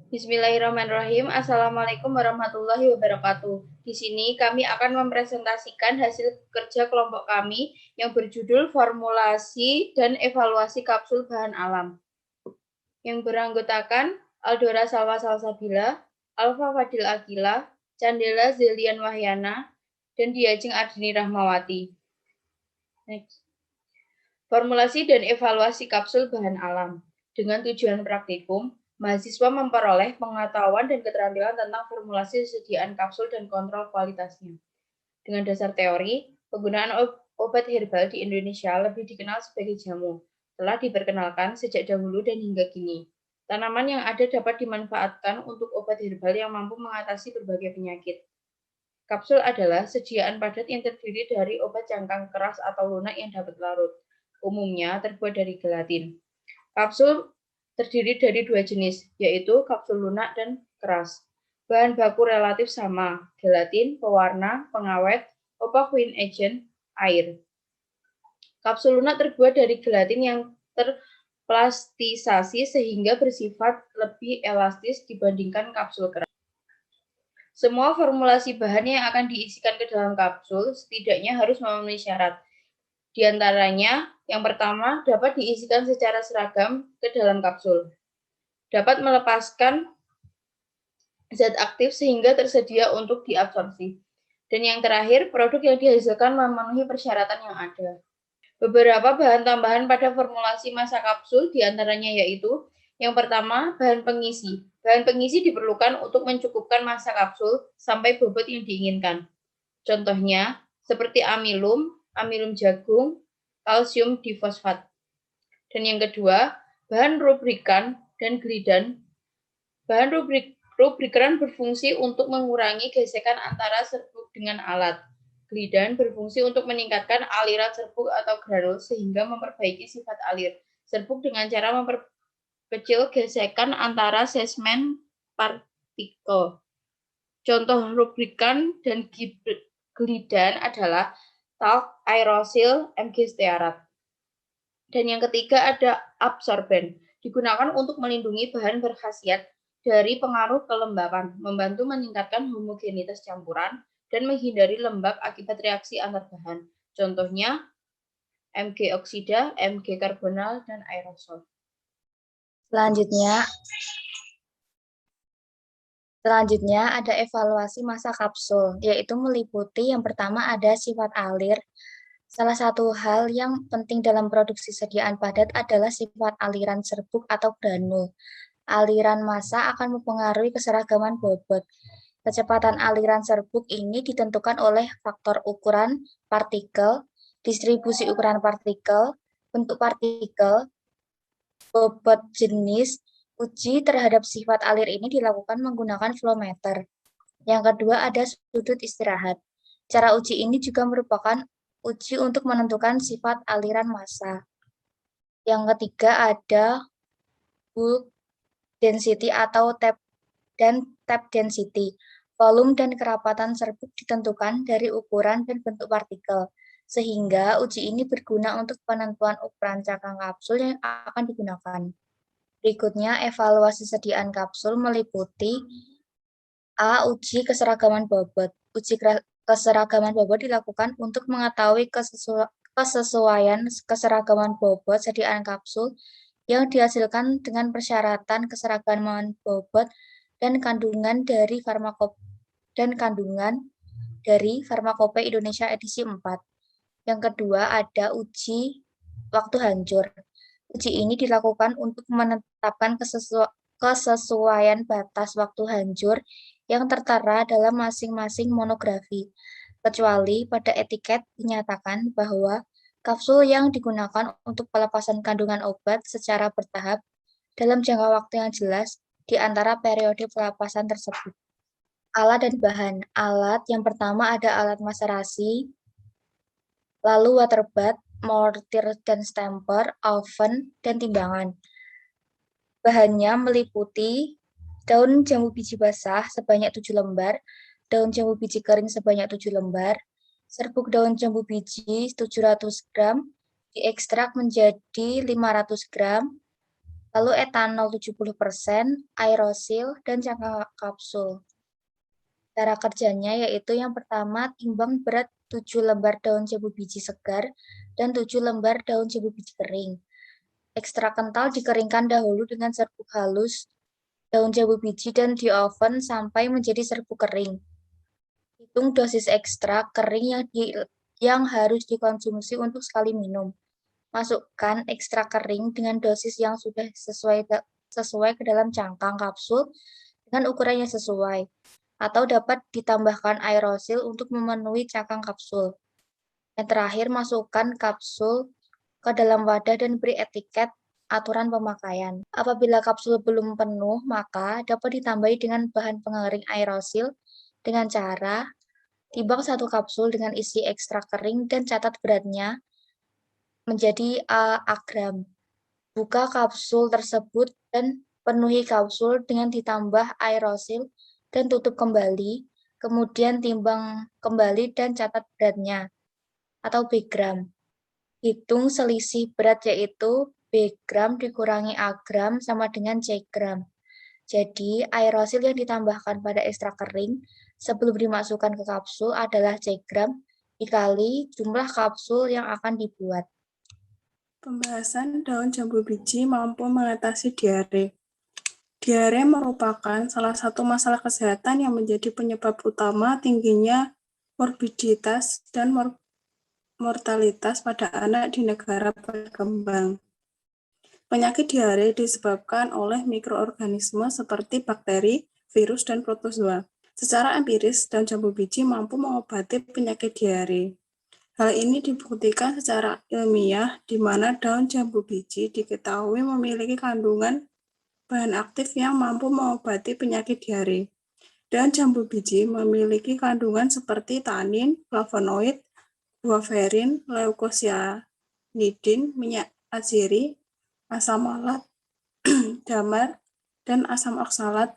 Bismillahirrahmanirrahim. Assalamualaikum warahmatullahi wabarakatuh. Di sini kami akan mempresentasikan hasil kerja kelompok kami yang berjudul Formulasi dan Evaluasi Kapsul Bahan Alam. Yang beranggotakan Aldora Salwa Salsabila, Alfa Fadil Akila, Candela Zelian Wahyana, dan Diajeng Ardini Rahmawati. Next. Formulasi dan evaluasi kapsul bahan alam. Dengan tujuan praktikum, mahasiswa memperoleh pengetahuan dan keterampilan tentang formulasi sediaan kapsul dan kontrol kualitasnya. Dengan dasar teori, penggunaan obat herbal di Indonesia lebih dikenal sebagai jamu, telah diperkenalkan sejak dahulu dan hingga kini. Tanaman yang ada dapat dimanfaatkan untuk obat herbal yang mampu mengatasi berbagai penyakit. Kapsul adalah sediaan padat yang terdiri dari obat cangkang keras atau lunak yang dapat larut. Umumnya terbuat dari gelatin. Kapsul terdiri dari dua jenis, yaitu kapsul lunak dan keras. Bahan baku relatif sama, gelatin, pewarna, pengawet, opaquine agent, air. Kapsul lunak terbuat dari gelatin yang terplastisasi sehingga bersifat lebih elastis dibandingkan kapsul keras. Semua formulasi bahan yang akan diisikan ke dalam kapsul setidaknya harus memenuhi syarat. Di antaranya, yang pertama, dapat diisikan secara seragam ke dalam kapsul. Dapat melepaskan zat aktif sehingga tersedia untuk diabsorpsi. Dan yang terakhir, produk yang dihasilkan memenuhi persyaratan yang ada. Beberapa bahan tambahan pada formulasi masa kapsul diantaranya yaitu, yang pertama, bahan pengisi. Bahan pengisi diperlukan untuk mencukupkan masa kapsul sampai bobot yang diinginkan. Contohnya, seperti amilum, amilum jagung, kalsium difosfat. Dan yang kedua, bahan rubrikan dan glidan. Bahan rubrikan berfungsi untuk mengurangi gesekan antara serbuk dengan alat. Glidan berfungsi untuk meningkatkan aliran serbuk atau granul sehingga memperbaiki sifat alir serbuk dengan cara memperkecil gesekan antara segmen partikel. Contoh rubrikan dan glidan adalah talc, aerosil, MG stearat. Dan yang ketiga ada absorben, digunakan untuk melindungi bahan berkhasiat dari pengaruh kelembapan, membantu meningkatkan homogenitas campuran, dan menghindari lembab akibat reaksi antar bahan. Contohnya MG oksida, MG karbonal, dan aerosol. Selanjutnya ada evaluasi masa kapsul, yaitu meliputi yang pertama ada sifat alir. Salah satu hal yang penting dalam produksi sediaan padat adalah sifat aliran serbuk atau granul. Aliran massa akan mempengaruhi keseragaman bobot. Kecepatan aliran serbuk ini ditentukan oleh faktor ukuran partikel, distribusi ukuran partikel, bentuk partikel, bobot jenis. Uji terhadap sifat alir ini dilakukan menggunakan flowmeter. Yang kedua ada sudut istirahat. Cara uji ini juga merupakan uji untuk menentukan sifat aliran massa. Yang ketiga ada bulk density atau tap density. Volume dan kerapatan serbuk ditentukan dari ukuran dan bentuk partikel, sehingga uji ini berguna untuk penentuan ukuran cangkang kapsul yang akan digunakan. Berikutnya, evaluasi sediaan kapsul meliputi A. Uji keseragaman bobot. Uji keseragaman bobot dilakukan untuk mengetahui kesesuaian keseragaman bobot sediaan kapsul yang dihasilkan dengan persyaratan keseragaman bobot dan kandungan dari Farmakope Indonesia edisi 4. Yang kedua ada uji waktu hancur. Uji ini dilakukan untuk menetapkan kesesuaian batas waktu hancur yang tertera dalam masing-masing monografi, kecuali pada etiket dinyatakan bahwa kapsul yang digunakan untuk pelepasan kandungan obat secara bertahap dalam jangka waktu yang jelas di antara periode pelepasan tersebut. Alat dan bahan. Alat yang pertama ada alat maserasi, lalu water bath, mortir dan stamper, oven, dan timbangan. Bahannya meliputi daun jambu biji basah sebanyak 7 lembar, daun jambu biji kering sebanyak 7 lembar, serbuk daun jambu biji 700 gram, diekstrak menjadi 500 gram, Lalu etanol 70%, aerosil, dan cangkang kapsul. Cara kerjanya yaitu yang pertama, timbang berat 7 lembar daun jambu biji segar dan 7 lembar daun jambu biji kering. Ekstrak kental dikeringkan dahulu dengan serbuk halus daun jambu biji dan di oven sampai menjadi serbuk kering. Hitung dosis ekstrak kering yang harus dikonsumsi untuk sekali minum. Masukkan ekstrak kering dengan dosis yang sudah sesuai ke dalam cangkang kapsul dengan ukuran yang sesuai, atau dapat ditambahkan aerosil untuk memenuhi cangkang kapsul. Yang terakhir, masukkan kapsul ke dalam wadah dan beri etiket aturan pemakaian. Apabila kapsul belum penuh, maka dapat ditambahi dengan bahan pengering aerosil dengan cara timbang satu kapsul dengan isi ekstrak kering dan catat beratnya menjadi gram. Buka kapsul tersebut dan penuhi kapsul dengan ditambah aerosil dan tutup kembali, kemudian timbang kembali dan catat beratnya atau B-gram. Hitung selisih berat yaitu B-gram dikurangi A-gram sama dengan C-gram. Jadi, aerosil yang ditambahkan pada ekstrak kering sebelum dimasukkan ke kapsul adalah C-gram dikali jumlah kapsul yang akan dibuat. Pembahasan daun jambu biji mampu mengatasi diare. Diare merupakan salah satu masalah kesehatan yang menjadi penyebab utama tingginya morbiditas dan mortalitas pada anak di negara berkembang. Penyakit diare disebabkan oleh mikroorganisme seperti bakteri, virus, dan protozoa. Secara empiris, daun jambu biji mampu mengobati penyakit diare. Hal ini dibuktikan secara ilmiah di mana daun jambu biji diketahui memiliki kandungan bahan aktif yang mampu mengobati penyakit diare. Daun jambu biji memiliki kandungan seperti tanin, flavonoid, guaverin, leucocyanidin, minyak atsiri, asam malat, damar, dan asam oksalat.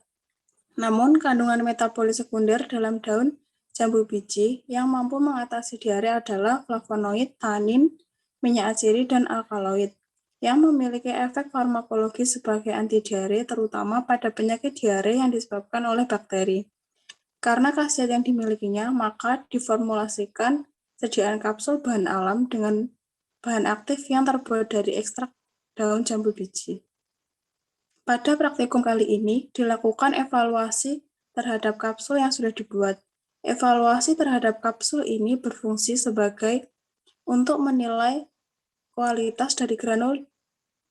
Namun, kandungan metabolit sekunder dalam daun jambu biji yang mampu mengatasi diare adalah flavonoid, tanin, minyak atsiri, dan alkaloid yang memiliki efek farmakologis sebagai anti diare terutama pada penyakit diare yang disebabkan oleh bakteri. Karena khasiat yang dimilikinya, maka diformulasikan sediaan kapsul bahan alam dengan bahan aktif yang terbuat dari ekstrak daun jambu biji. Pada praktikum kali ini, dilakukan evaluasi terhadap kapsul yang sudah dibuat. Evaluasi terhadap kapsul ini berfungsi sebagai untuk menilai kualitas dari granul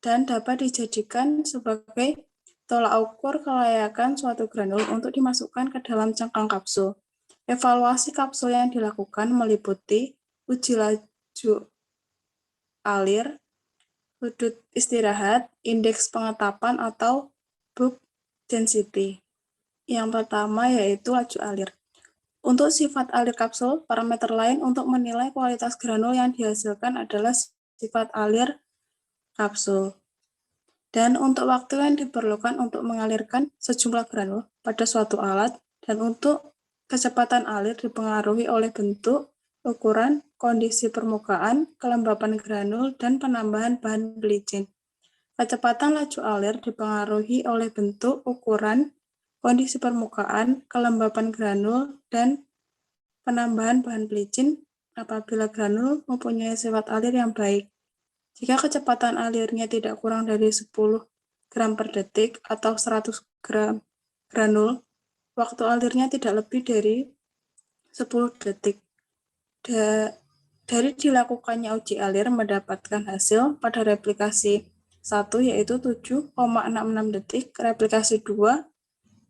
dan dapat dijadikan sebagai tolak ukur kelayakan suatu granul untuk dimasukkan ke dalam cangkang kapsul. Evaluasi kapsul yang dilakukan meliputi uji laju alir, sudut istirahat, indeks pengetapan atau bulk density. Yang pertama yaitu laju alir. Untuk sifat alir kapsul, parameter lain untuk menilai kualitas granul yang dihasilkan adalah sifat alir kapsul. Dan untuk waktu yang diperlukan untuk mengalirkan sejumlah granul pada suatu alat, dan untuk kecepatan alir dipengaruhi oleh bentuk, ukuran, kondisi permukaan, kelembapan granul, dan penambahan bahan pelicin. Kecepatan laju alir dipengaruhi oleh bentuk, ukuran, kondisi permukaan, kelembapan granul, dan penambahan bahan pelicin apabila granul mempunyai sifat alir yang baik. Jika kecepatan alirnya tidak kurang dari 10 gram per detik atau 100 gram granul, waktu alirnya tidak lebih dari 10 detik. Dari dilakukannya uji alir mendapatkan hasil pada replikasi 1 yaitu 7,66 detik, replikasi 2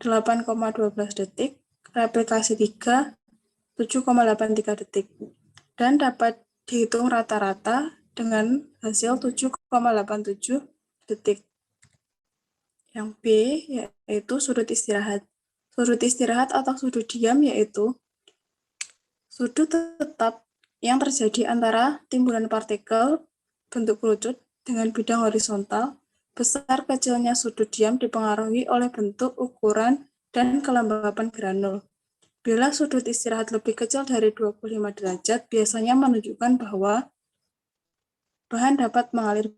8,12 detik, replikasi 3 7,83 detik, dan dapat dihitung rata-rata dengan hasil 7,87 detik. Yang B yaitu sudut istirahat. Sudut istirahat atau sudut diam yaitu sudut tetap yang terjadi antara timbunan partikel bentuk kerucut dengan bidang horizontal. Besar kecilnya sudut diam dipengaruhi oleh bentuk, ukuran, dan kelembapan granul. Bila sudut istirahat lebih kecil dari 25 derajat, biasanya menunjukkan bahwa bahan dapat mengalir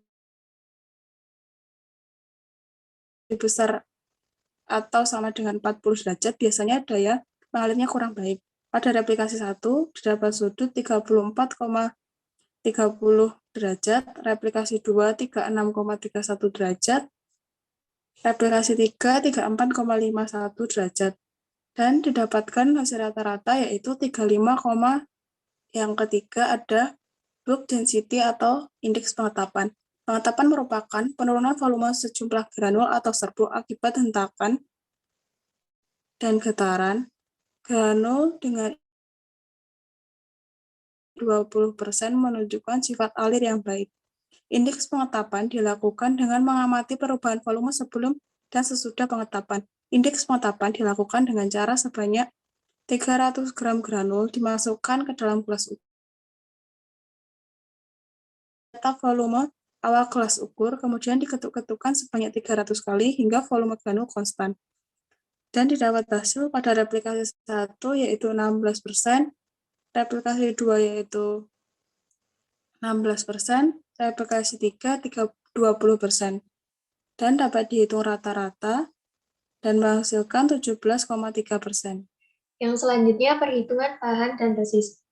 besar atau sama dengan 40 derajat, biasanya daya mengalirnya kurang baik. Pada replikasi 1, terdapat sudut 34,30 derajat, replikasi 2, 36,31 derajat, replikasi 3, 34,51 derajat. Dan didapatkan hasil rata-rata yaitu 35, yang ketiga ada bulk density atau indeks pengetapan. Pengetapan merupakan penurunan volume sejumlah granul atau serbuk akibat hentakan dan getaran. Granul dengan 20% menunjukkan sifat alir yang baik. Indeks pengetapan dilakukan dengan mengamati perubahan volume sebelum dan sesudah pengetapan. Indeks pengetapan dilakukan dengan cara sebanyak 300 gram granul dimasukkan ke dalam gelas ukur. Data volume awal gelas ukur, kemudian diketuk-ketukkan sebanyak 300 kali hingga volume granul konstan. Dan didapat hasil pada replikasi 1 yaitu 16%, replikasi 2 yaitu 16%, replikasi 3 20%. Dan dapat dihitung rata-rata dan menghasilkan 17,3%. Yang selanjutnya perhitungan bahan dan dosis.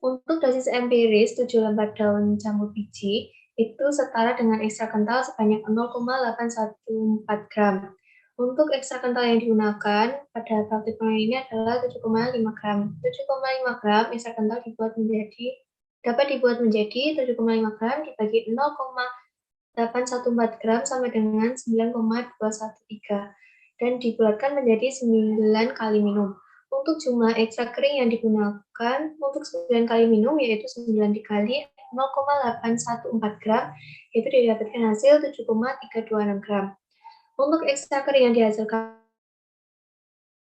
Untuk dosis empiris 7 lembar daun jambu biji itu setara dengan ekstrak kental sebanyak 0,814 gram. Untuk ekstrak kental yang digunakan pada praktik ini adalah 7,5 gram. 7,5 gram ekstrak kental dapat dibuat menjadi 7,5 gram dibagi 0,814 gram sama dengan 9,213 dan dibulatkan menjadi 9 kali minum. Untuk jumlah ekstrak kering yang digunakan untuk 9 kali minum yaitu 9 dikali 0,814 gram itu didapatkan hasil 7,326 gram. Untuk ekstrak kering yang dihasilkan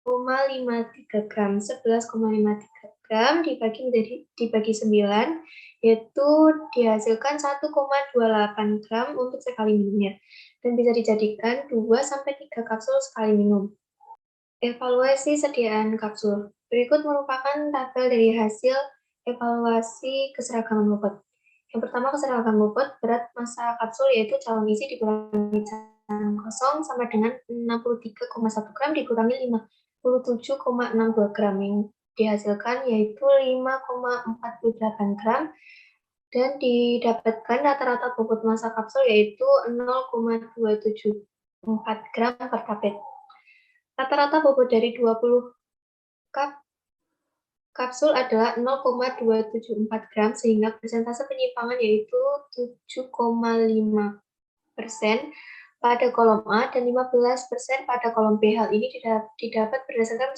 0,53 gram, 11,53 gram dibagi 9 yaitu dihasilkan 1,28 gram untuk sekali minumnya dan bisa dijadikan 2-3 kapsul sekali minum. Evaluasi sediaan kapsul. Berikut merupakan tabel dari hasil evaluasi keseragaman bobot. Yang pertama, keseragaman bobot berat massa kapsul yaitu calon isi dikurangi calon kosong sama dengan 63,1 gram dikurangi 57,62 gram yang dihasilkan yaitu 5,48 gram dan didapatkan rata-rata bobot massa kapsul yaitu 0,274 gram per tablet. Rata-rata bobot dari 20 kapsul adalah 0,274 gram sehingga persentase penyimpangan yaitu 7,5% pada kolom A dan 15% pada kolom B. Hal ini didapat berdasarkan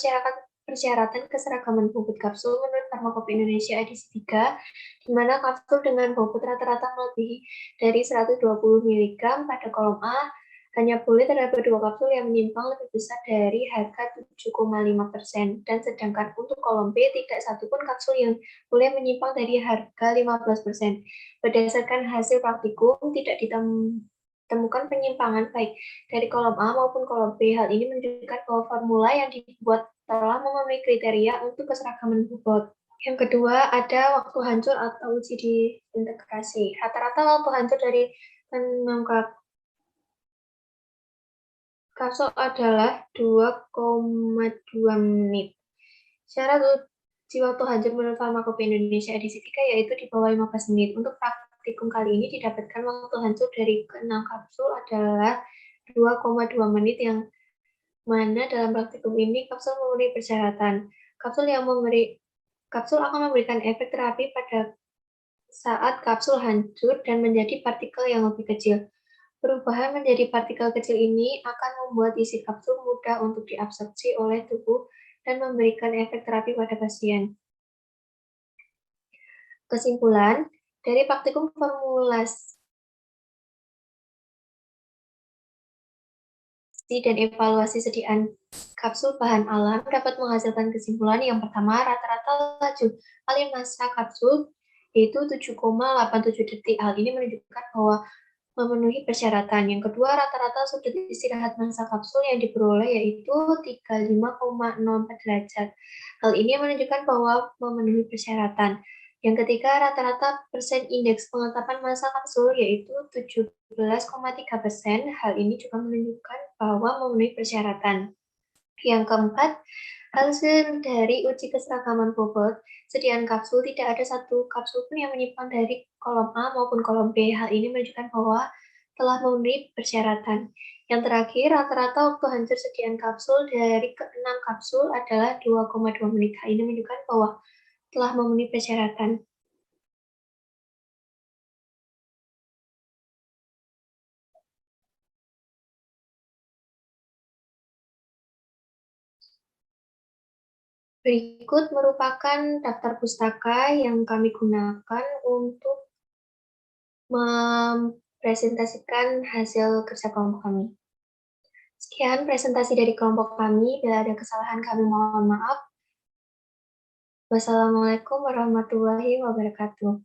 persyaratan keseragaman bobot kapsul menurut Farmakope Indonesia edisi 3, di mana kapsul dengan bobot rata-rata melebihi dari 120 mg pada kolom A hanya boleh terdapat 2 kapsul yang menyimpang lebih besar dari harga 7,5%, dan sedangkan untuk kolom B tidak satupun kapsul yang boleh menyimpang dari harga 15%. Berdasarkan hasil praktikum, tidak ditemukan penyimpangan baik dari kolom A maupun kolom B. Hal ini menunjukkan bahwa formula yang dibuat telah memenuhi kriteria untuk keseragaman bobot. Yang kedua, ada waktu hancur atau uji disintegrasi. Rata-rata waktu hancur dari 6 kapsul adalah 2,2 menit. Syarat uji waktu hancur menurut Farmakope Indonesia edisi 3 yaitu di bawah 15 menit. Untuk praktikum kali ini didapatkan waktu hancur dari ke-6 kapsul adalah 2,2 menit yang mana dalam praktikum ini kapsul memenuhi persyaratan. Kapsul akan memberikan efek terapi pada saat kapsul hancur dan menjadi partikel yang lebih kecil. Perubahan menjadi partikel kecil ini akan membuat isi kapsul mudah untuk diabsorpsi oleh tubuh dan memberikan efek terapi pada pasien. Kesimpulan, dari praktikum formulasi dan evaluasi sediaan kapsul bahan alam dapat menghasilkan kesimpulan yang pertama, rata-rata laju alir massa kapsul yaitu 7,87 detik. Hal ini menunjukkan bahwa memenuhi persyaratan. Yang kedua, rata-rata sudut istirahat massa kapsul yang diperoleh yaitu 35,04 derajat. Hal ini menunjukkan bahwa memenuhi persyaratan. Yang ketiga, rata-rata persen indeks pengetatan massa kapsul yaitu 17,3%. Hal ini juga menunjukkan bahwa memenuhi persyaratan. Yang keempat, hasil dari uji keseragaman bobot sediaan kapsul, tidak ada satu kapsul pun yang menyimpang dari kolom A maupun kolom B. Hal ini menunjukkan bahwa telah memenuhi persyaratan. Yang terakhir, rata-rata waktu hancur sediaan kapsul dari ke-6 kapsul adalah 2,2 menit. Hal ini menunjukkan bahwa telah memenuhi persyaratan. Berikut merupakan daftar pustaka yang kami gunakan untuk mempresentasikan hasil kerja kelompok kami. Sekian presentasi dari kelompok kami. Bila ada kesalahan kami mohon maaf. Wassalamualaikum warahmatullahi wabarakatuh.